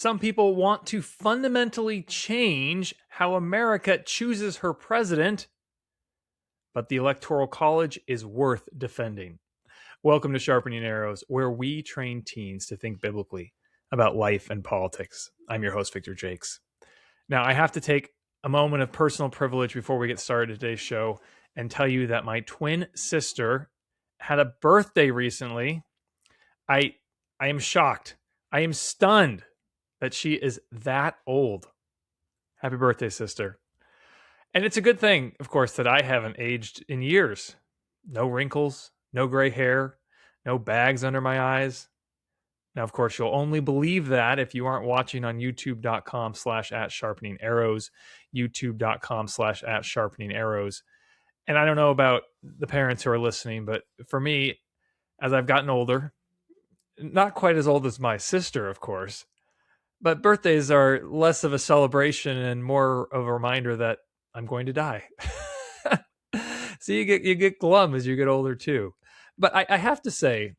Some people want to fundamentally change how America chooses her president, but the Electoral College is worth defending. Welcome to Sharpening Arrows, where we train teens to think biblically about life and politics. I'm your host, Victor Jakes. Now, I have to take a moment of personal privilege before we get started today's show and tell you that my twin sister had a birthday recently. I am shocked. I am stunned that she is that old. Happy birthday, sister. And it's a good thing, of course, that I haven't aged in years. No wrinkles, no gray hair, no bags under my eyes. Now, of course, you'll only believe that if you aren't watching on youtube.com/@sharpening-arrows, youtube.com/@sharpening-arrows. And I don't know about the parents who are listening, but for me, as I've gotten older, not quite as old as my sister, of course, but birthdays are less of a celebration and more of a reminder that I'm going to die. So you get glum as you get older too. But I have to say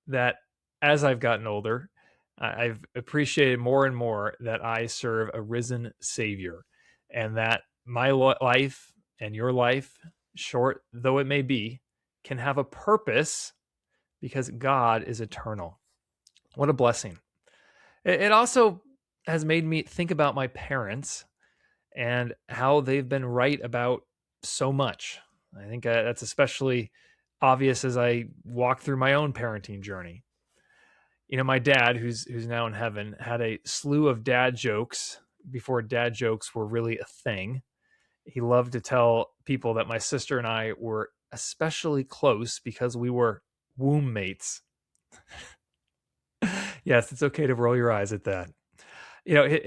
that as I've gotten older, I've appreciated more and more that I serve a risen Savior, and that my life and your life, short though it may be, can have a purpose because God is eternal. What a blessing. It also has made me think about my parents and how they've been right about so much. I think that's especially obvious as I walk through my own parenting journey. You know, my dad, who's now in heaven, had a slew of dad jokes before dad jokes were really a thing. He loved to tell people that my sister and I were especially close because we were womb mates. Yes, it's okay to roll your eyes at that. You know,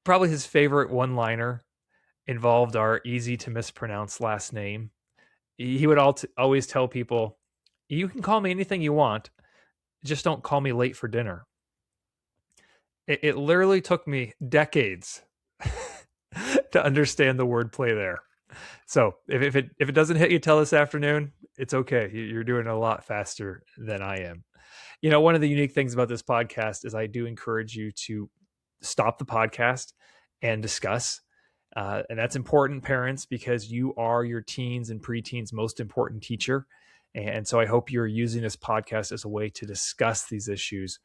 probably his favorite one-liner involved our easy to mispronounce last name. He would always tell people, "You can call me anything you want, just don't call me late for dinner." It literally took me decades to understand the wordplay there. So if it doesn't hit you till this afternoon, it's okay. You're doing a lot faster than I am. You know, one of the unique things about this podcast is I do encourage you to stop the podcast and discuss. And that's important, parents, because you are your teens and preteens' most important teacher. And so I hope you're using this podcast as a way to discuss these issues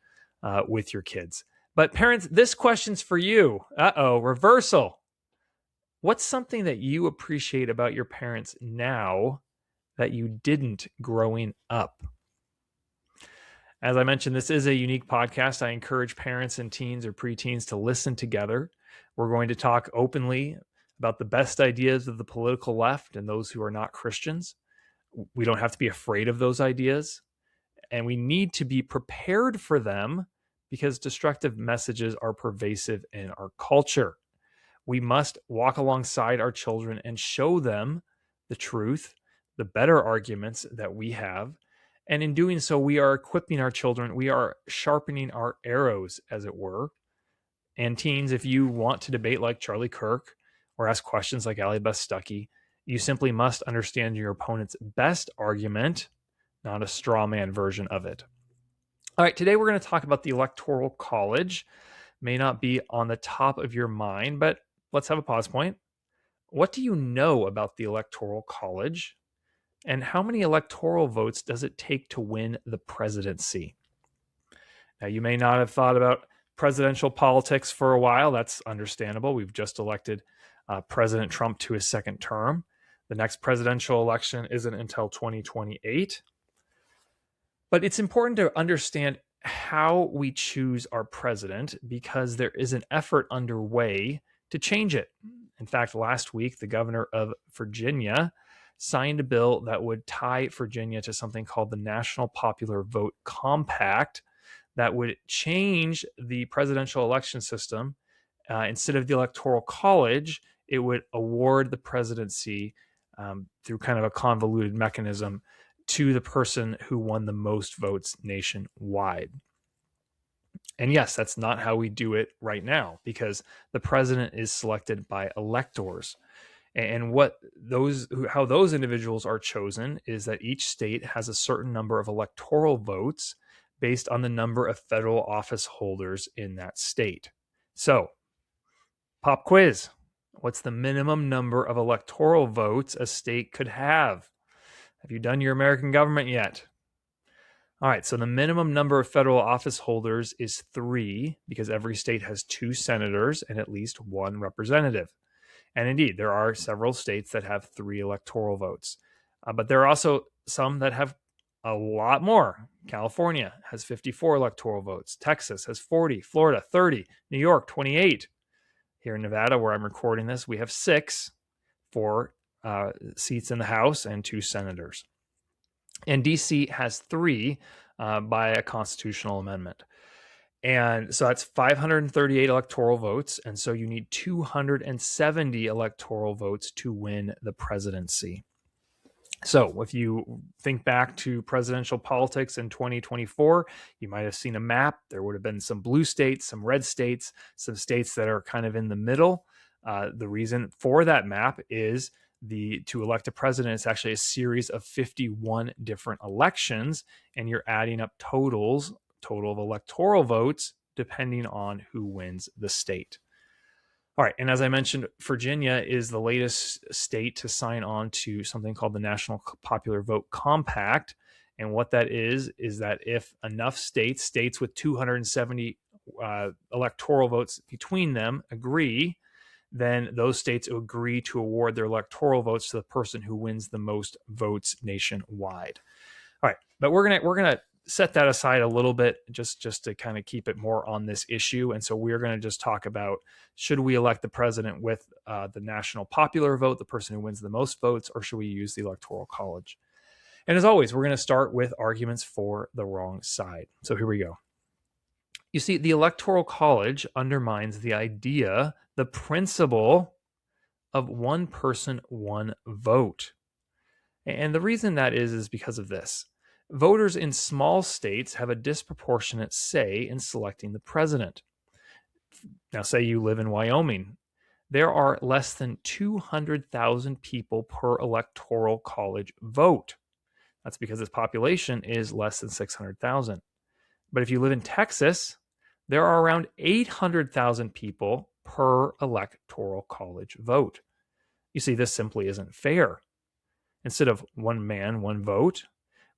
with your kids. But parents, this question's for you. Reversal. What's something that you appreciate about your parents now that you didn't growing up? As I mentioned, this is a unique podcast. I encourage parents and teens or preteens to listen together. We're going to talk openly about the best ideas of the political left and those who are not Christians. We don't have to be afraid of those ideas, and we need to be prepared for them because destructive messages are pervasive in our culture. We must walk alongside our children and show them the truth, the better arguments that we have. And in doing so, we are equipping our children. We are sharpening our arrows, as it were. And teens, if you want to debate like Charlie Kirk or ask questions like Allie Beth Stuckey, you simply must understand your opponent's best argument, not a straw man version of it. All right, today we're going to talk about the Electoral College. May not be on the top of your mind, but let's have a pause point. What do you know about the Electoral College? And how many electoral votes does it take to win the presidency? Now, you may not have thought about presidential politics for a while. That's understandable. We've just elected President Trump to his second term. The next presidential election isn't until 2028. But it's important to understand how we choose our president because there is an effort underway to change it. In fact, last week, the governor of Virginia signed a bill that would tie Virginia to something called the National Popular Vote Compact that would change the presidential election system. Instead of the Electoral College, it would award the presidency through kind of a convoluted mechanism to the person who won the most votes nationwide. And yes, that's not how we do it right now because the president is selected by electors. And how those individuals are chosen is that each state has a certain number of electoral votes based on the number of federal office holders in that state. So, pop quiz. What's the minimum number of electoral votes a state could have? Have you done your American government yet? All right, so the minimum number of federal office holders is 3 because every state has 2 senators and at least 1 representative. And indeed, there are several states that have 3 electoral votes. But there are also some that have a lot more. California has 54 electoral votes. Texas has 40. Florida, 30. New York, 28. Here in Nevada, where I'm recording this, we have 6 for seats in the House and 2 senators. And DC has 3 by a constitutional amendment. And so that's 538 electoral votes. And so you need 270 electoral votes to win the presidency. So if you think back to presidential politics in 2024, you might have seen a map. There would have been some blue states, some red states, some states that are kind of in the middle. The reason for that map is to elect a president, it's actually a series of 51 different elections, and you're adding up total of electoral votes depending on who wins the state. All right, and as I mentioned, Virginia is the latest state to sign on to something called the National Popular Vote Compact. And what that is that if enough states with 270 electoral votes between them agree, then those states agree to award their electoral votes to the person who wins the most votes nationwide. All right, but we're gonna set that aside a little bit just to kind of keep it more on this issue. And so we're going to just talk about, should we elect the president with the national popular vote, the person who wins the most votes, or should we use the Electoral College? And as always, we're going to start with arguments for the wrong side. So here we go. You see, the Electoral College undermines the idea, the principle of one person, one vote. And the reason that is because of this. Voters in small states have a disproportionate say in selecting the president. Now, say you live in Wyoming. There are less than 200,000 people per electoral college vote. That's because its population is less than 600,000. But if you live in Texas, there are around 800,000 people per electoral college vote. You see, this simply isn't fair. Instead of one man, one vote,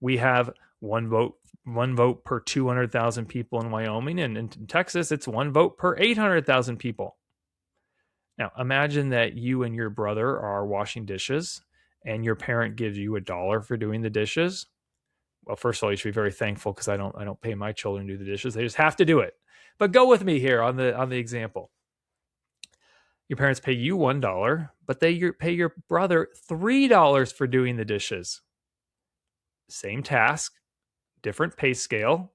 we have one vote per 200,000 people in Wyoming, and in Texas, it's one vote per 800,000 people. Now, imagine that you and your brother are washing dishes, and your parent gives you $1 for doing the dishes. Well, first of all, you should be very thankful because I don't pay my children to do the dishes; they just have to do it. But go with me here on the example. Your parents pay you $1, but they pay your brother $3 for doing the dishes. Same task, different pay scale.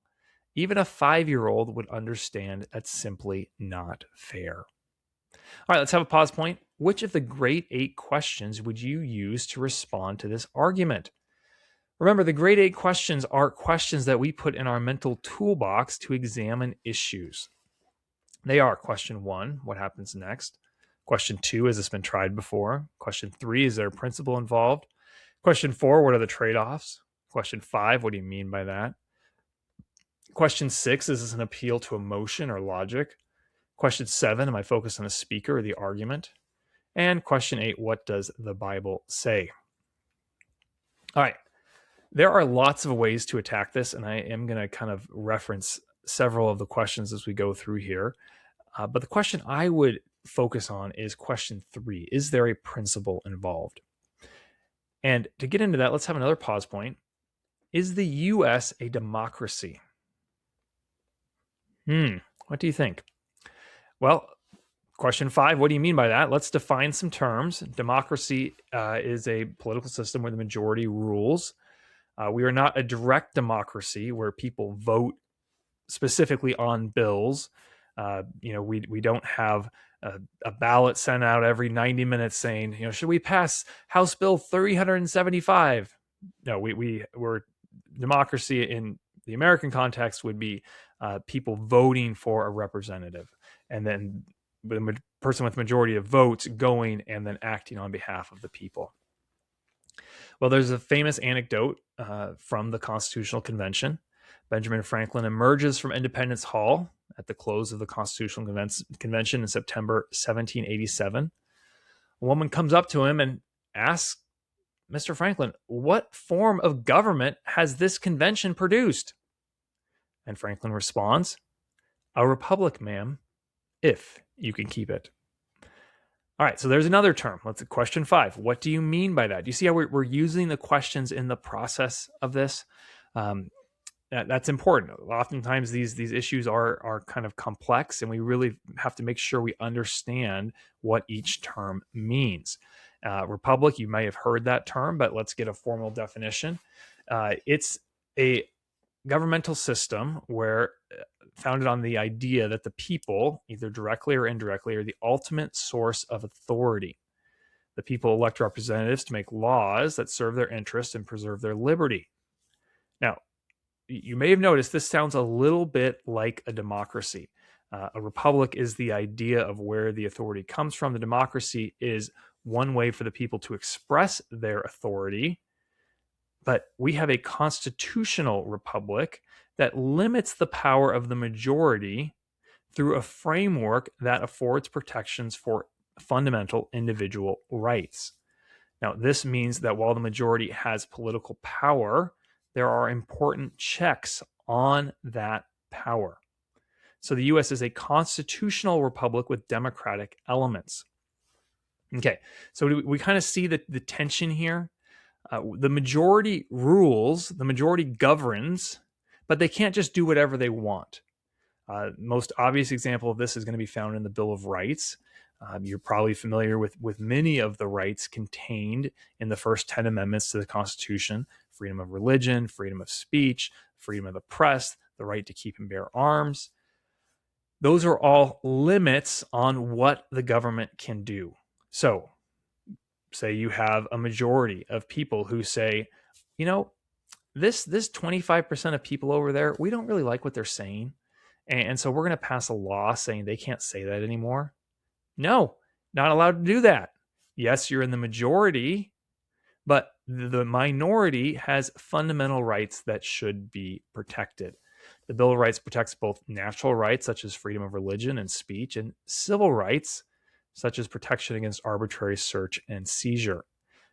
Even a 5-year-old would understand that's simply not fair. All right, let's have a pause point. Which of the great 8 questions would you use to respond to this argument? Remember, the great 8 questions are questions that we put in our mental toolbox to examine issues. They are: question 1, what happens next? Question 2, has this been tried before? Question 3, is there a principle involved? Question 4, what are the trade-offs? Question 5, what do you mean by that? Question 6, is this an appeal to emotion or logic? Question 7, am I focused on the speaker or the argument? And question 8, what does the Bible say? All right, there are lots of ways to attack this, and I am going to kind of reference several of the questions as we go through here. But the question I would focus on is question 3, is there a principle involved? And to get into that, let's have another pause point. Is the U.S. a democracy? What do you think? Well, question 5, what do you mean by that? Let's define some terms. Democracy is a political system where the majority rules. We are not a direct democracy where people vote specifically on bills. We don't have a ballot sent out every 90 minutes saying, should we pass House Bill 375? No, we're democracy in the American context would be people voting for a representative, and then the person with majority of votes going and then acting on behalf of the people. Well, there's a famous anecdote from the Constitutional Convention. Benjamin Franklin emerges from Independence Hall at the close of the Constitutional Convention in September 1787. A woman comes up to him and asks Mr. Franklin, "What form of government has this convention produced?" And Franklin responds, "A republic, ma'am, if you can keep it." All right, so there's another term. Let's question 5. What do you mean by that? Do you see how we're using the questions in the process of this? That's important. Oftentimes these issues are kind of complex, and we really have to make sure we understand what each term means. Republic, you may have heard that term, but let's get a formal definition. It's a governmental system where founded on the idea that the people, either directly or indirectly, are the ultimate source of authority. The people elect representatives to make laws that serve their interests and preserve their liberty. Now, you may have noticed this sounds a little bit like a democracy. A republic is the idea of where the authority comes from. The democracy is one way for the people to express their authority. But we have a constitutional republic that limits the power of the majority through a framework that affords protections for fundamental individual rights. Now, this means that while the majority has political power, there are important checks on that power. So the US is a constitutional republic with democratic elements. Okay, so we kind of see the tension here. The majority rules, the majority governs, but they can't just do whatever they want. Most obvious example of this is going to be found in the Bill of Rights. You're probably familiar with many of the rights contained in the first 10 amendments to the Constitution: freedom of religion, freedom of speech, freedom of the press, the right to keep and bear arms. Those are all limits on what the government can do. So, say you have a majority of people who say, you know, this 25% of people over there, we don't really like what they're saying. And so we're going to pass a law saying they can't say that anymore. No, not allowed to do that. Yes, you're in the majority, but the minority has fundamental rights that should be protected. The Bill of Rights protects both natural rights, such as freedom of religion and speech, and civil rights, such as protection against arbitrary search and seizure.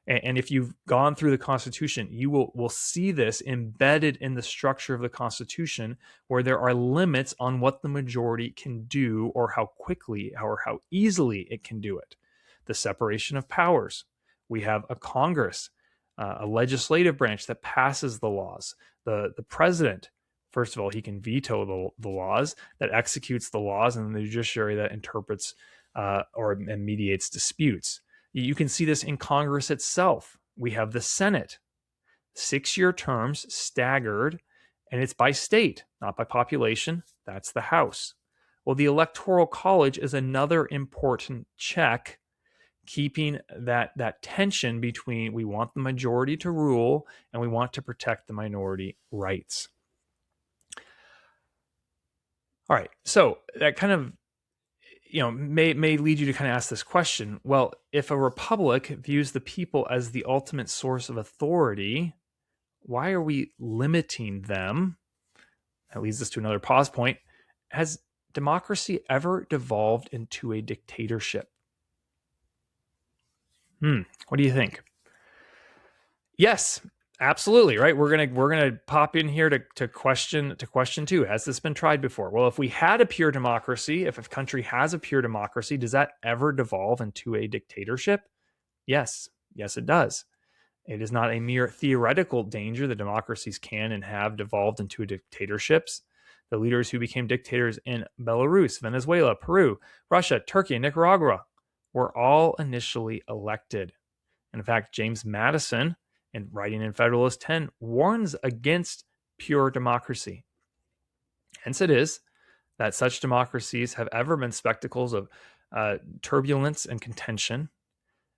And if you've gone through the Constitution, you will see this embedded in the structure of the Constitution, where there are limits on what the majority can do or how quickly or how easily it can do it. The separation of powers. We have a Congress, a legislative branch that passes the laws. The president, first of all, he can veto the laws, that executes the laws, and the judiciary that interprets and mediates disputes. You can see this in Congress itself. We have the Senate, 6-year terms staggered, and it's by state, not by population. That's the House. Well, the Electoral College is another important check, keeping that tension between we want the majority to rule and we want to protect the minority rights. All right, so that kind of may lead you to kind of ask this question. Well, if a republic views the people as the ultimate source of authority, why are we limiting them? That leads us to another pause point. Has democracy ever devolved into a dictatorship? What do you think? Yes, absolutely, right? We're gonna pop in here to question 2. Has this been tried before? Well, if we had a pure democracy, if a country has a pure democracy, does that ever devolve into a dictatorship? Yes, it does. It is not a mere theoretical danger that democracies can and have devolved into dictatorships. The leaders who became dictators in Belarus, Venezuela, Peru, Russia, Turkey, and Nicaragua were all initially elected. In fact, James Madison, in writing in Federalist 10, warns against pure democracy. Hence it is that such democracies have ever been spectacles of turbulence and contention,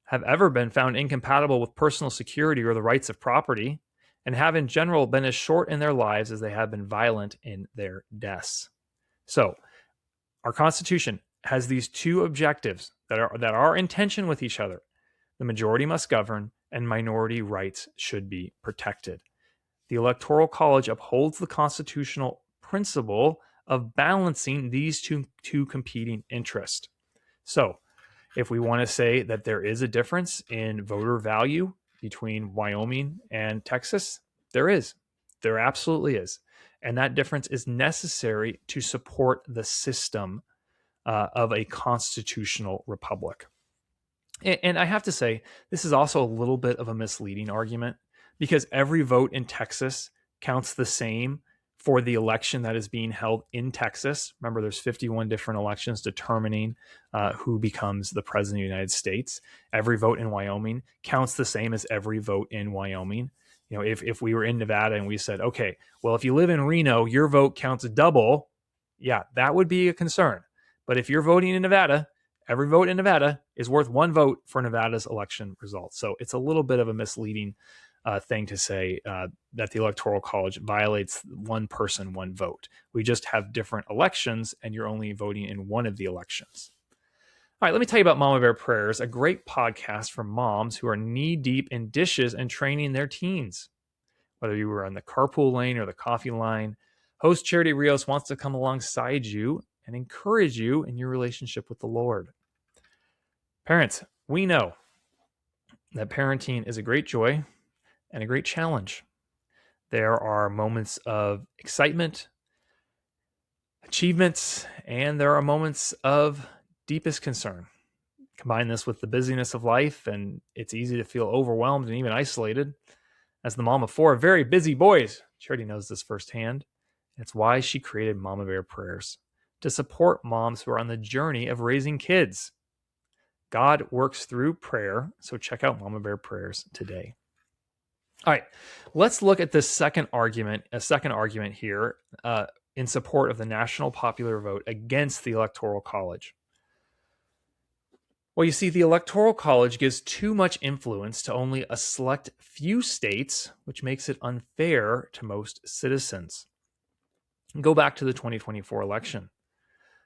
have ever been found incompatible with personal security or the rights of property, and have in general been as short in their lives as they have been violent in their deaths. So, our Constitution has these 2 objectives that are in tension with each other. The majority must govern, and minority rights should be protected. The Electoral College upholds the constitutional principle of balancing these two competing interests. So, if we want to say that there is a difference in voter value between Wyoming and Texas, there is. There absolutely is. And that difference is necessary to support the system of a constitutional republic. And I have to say, this is also a little bit of a misleading argument because every vote in Texas counts the same for the election that is being held in Texas. Remember, there's 51 different elections determining who becomes the president of the United States. Every vote in Wyoming counts the same as every vote in Wyoming. You know, if we were in Nevada and we said, okay, well, if you live in Reno, your vote counts double. Yeah, that would be a concern. But if you're voting in Nevada, every vote in Nevada is worth one vote for Nevada's election results. So it's a little bit of a misleading thing to say that the Electoral College violates one person, one vote. We just have different elections and you're only voting in one of the elections. All right, let me tell you about Mama Bear Prayers, a great podcast for moms who are knee deep in dishes and training their teens. Whether you were on the carpool lane or the coffee line, host Charity Rios wants to come alongside you and encourage you in your relationship with the Lord. Parents, we know that parenting is a great joy and a great challenge. There are moments of excitement, achievements, and there are moments of deepest concern. Combine this with the busyness of life, and it's easy to feel overwhelmed and even isolated. As the mom of four very busy boys, Charity knows this firsthand. It's why she created Mama Bear Prayers, to support moms who are on the journey of raising kids. God works through prayer, so check out Mama Bear Prayers today. All right, let's look at this second argument here in support of the national popular vote against the Electoral College. Well, you see, the Electoral College gives too much influence to only a select few states, which makes it unfair to most citizens. Go back to the 2024 election.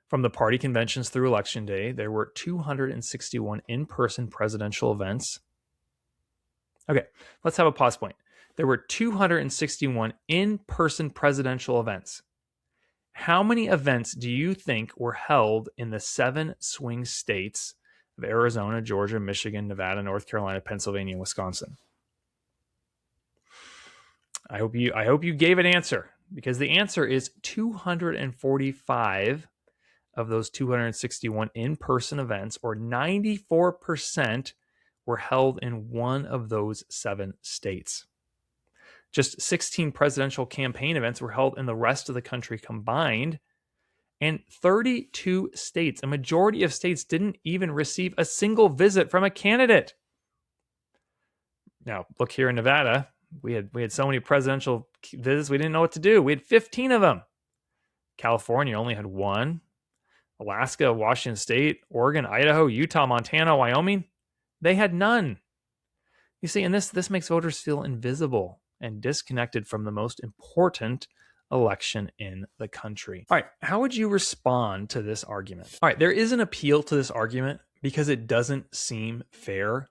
From the party conventions through Election Day, there were 261 in-person presidential events. Okay, let's have a pause point. There were 261 in-person presidential events. How many events do you think were held in the 7 swing states of Arizona, Georgia, Michigan, Nevada, North Carolina, Pennsylvania, and Wisconsin? I hope you gave an answer, because the answer is 245 of those 261 in-person events, or 94%, were held in one of those 7 states. Just 16 presidential campaign events were held in the rest of the country combined, and 32 states, a majority of states, didn't even receive a single visit from a candidate. Now, look here in Nevada, we had so many presidential visits, we didn't know what to do. We had 15 of them. California only had 1. Alaska, Washington State, Oregon, Idaho, Utah, Montana, Wyoming, they had none. You see, and this makes voters feel invisible and disconnected from the most important election in the country. All right, how would you respond to this argument? All right, there is an appeal to this argument because it doesn't seem fair.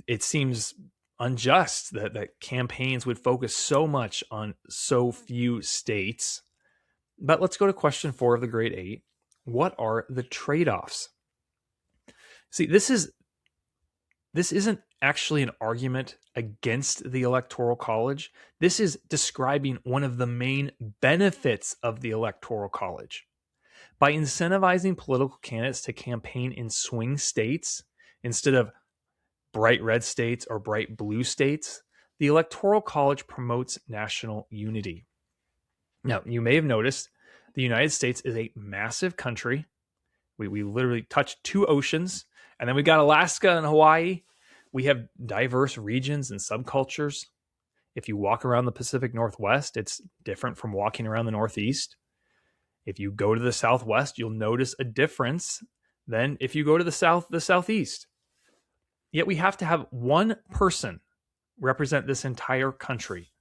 It seems unjust that campaigns would focus so much on so few states. But let's go to question 4 of the grade 8. What are the trade-offs? See, this isn't actually an argument against the Electoral College. This is describing one of the main benefits of the Electoral College. By incentivizing political candidates to campaign in swing states instead of bright red states or bright blue states, the Electoral College promotes national unity. Now, you may have noticed the United States is a massive country. We literally touch 2 oceans, and then we got Alaska and Hawaii. We have diverse regions and subcultures. If you walk around the Pacific Northwest, it's different from walking around the Northeast. If you go to the Southwest, you'll notice a difference than if you go to the Southeast. Yet we have to have one person represent this entire country.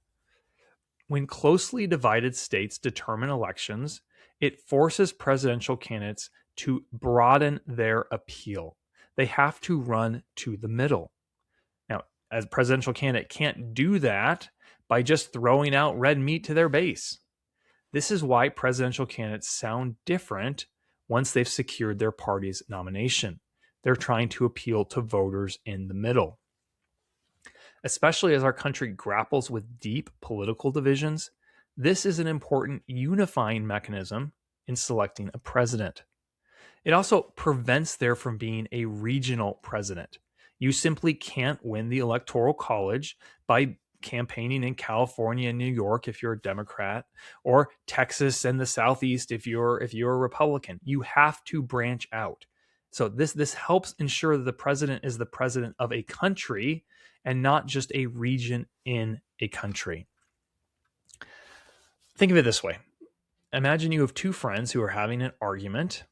When closely divided states determine elections, it forces presidential candidates to broaden their appeal. They have to run to the middle. Now, as a presidential candidate can't do that by just throwing out red meat to their base. This is why presidential candidates sound different once they've secured their party's nomination. They're trying to appeal to voters in the middle. Especially as our country grapples with deep political divisions, this is an important unifying mechanism in selecting a president. It also prevents there from being a regional president. You simply can't win the Electoral College by campaigning in California and New York if you're a Democrat, or Texas and the Southeast if you're a Republican. You have to branch out. So this helps ensure that the president is the president of a country and not just a region in a country. Think of it this way. Imagine you have two friends who are having an argument.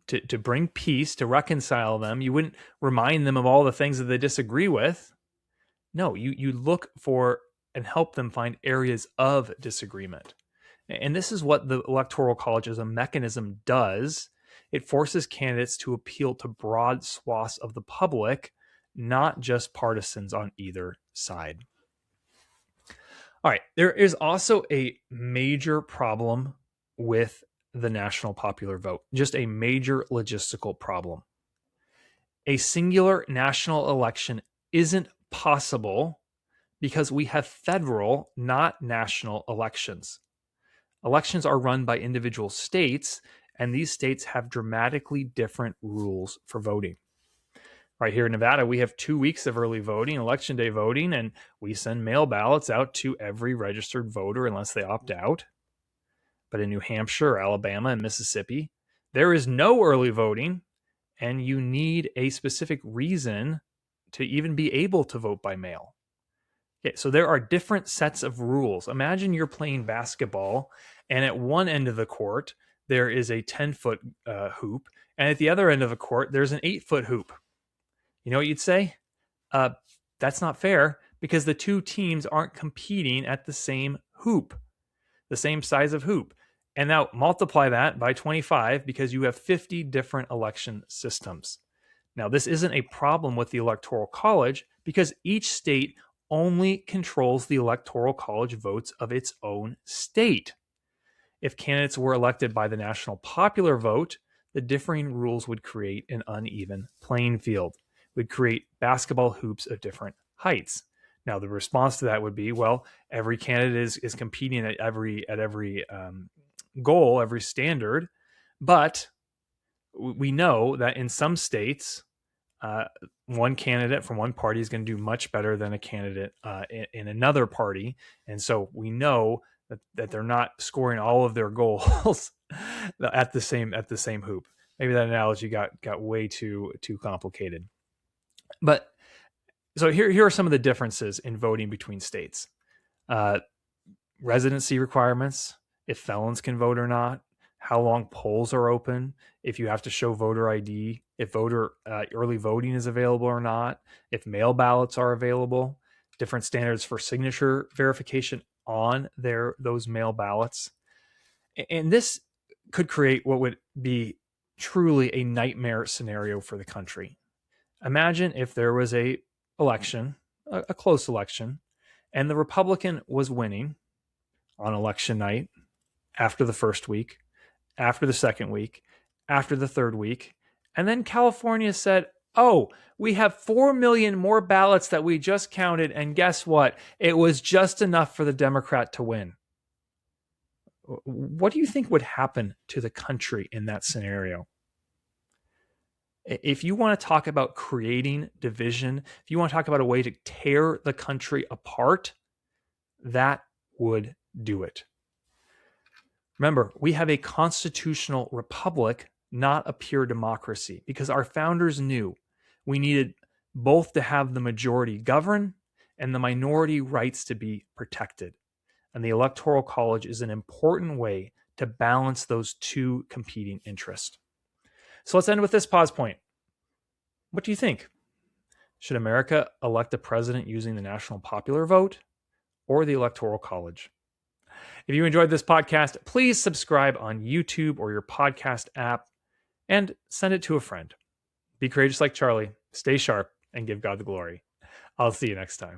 To bring peace, to reconcile them, you wouldn't remind them of all the things that they disagree with. No, you look for and help them find areas of disagreement. And this is what the Electoral College as a mechanism does. It forces candidates to appeal to broad swaths of the public, not just partisans on either side. All right, there is also a major problem with the national popular vote, just a major logistical problem. A singular national election isn't possible because we have federal, not national elections. Elections are run by individual states, and these states have dramatically different rules for voting. Right here in Nevada, we have 2 weeks of early voting, election day voting, and we send mail ballots out to every registered voter unless they opt out. But in New Hampshire, Alabama, and Mississippi, there is no early voting, and you need a specific reason to even be able to vote by mail. Okay, so there are different sets of rules. Imagine you're playing basketball, and at one end of the court, there is a 10-foot hoop, and at the other end of the court, there's an 8-foot hoop. You know what you'd say? That's not fair because the two teams aren't competing at the same hoop, the same size of hoop. And now multiply that by 25 because you have 50 different election systems. Now, this isn't a problem with the Electoral College because each state only controls the Electoral College votes of its own state. If candidates were elected by the national popular vote, the differing rules would create an uneven playing field, would create basketball hoops of different heights. Now, the response to that would be, well, every candidate is competing at every goal, every standard, but we know that in some states, one candidate from one party is going to do much better than a candidate in another party, and so we know that they're not scoring all of their goals at the same hoop. Maybe that analogy got way too complicated, but so here are some of the differences in voting between states. Residency requirements, if felons can vote or not, how long polls are open, if you have to show voter ID, if early voting is available or not, if mail ballots are available, different standards for signature verification on those mail ballots. And this could create what would be truly a nightmare scenario for the country. Imagine if there was a close election, and the Republican was winning on election night, after the first week, after the second week, after the third week, and then California said, oh, we have 4 million more ballots that we just counted, and guess what? It was just enough for the Democrat to win. What do you think would happen to the country in that scenario? If you want to talk about creating division, if you want to talk about a way to tear the country apart, that would do it. Remember, we have a constitutional republic, not a pure democracy, because our founders knew we needed both to have the majority govern and the minority rights to be protected. And the Electoral College is an important way to balance those two competing interests. So let's end with this pause point. What do you think? Should America elect a president using the national popular vote or the Electoral College? If you enjoyed this podcast, please subscribe on YouTube or your podcast app and send it to a friend. Be courageous like Charlie, stay sharp, and give God the glory. I'll see you next time.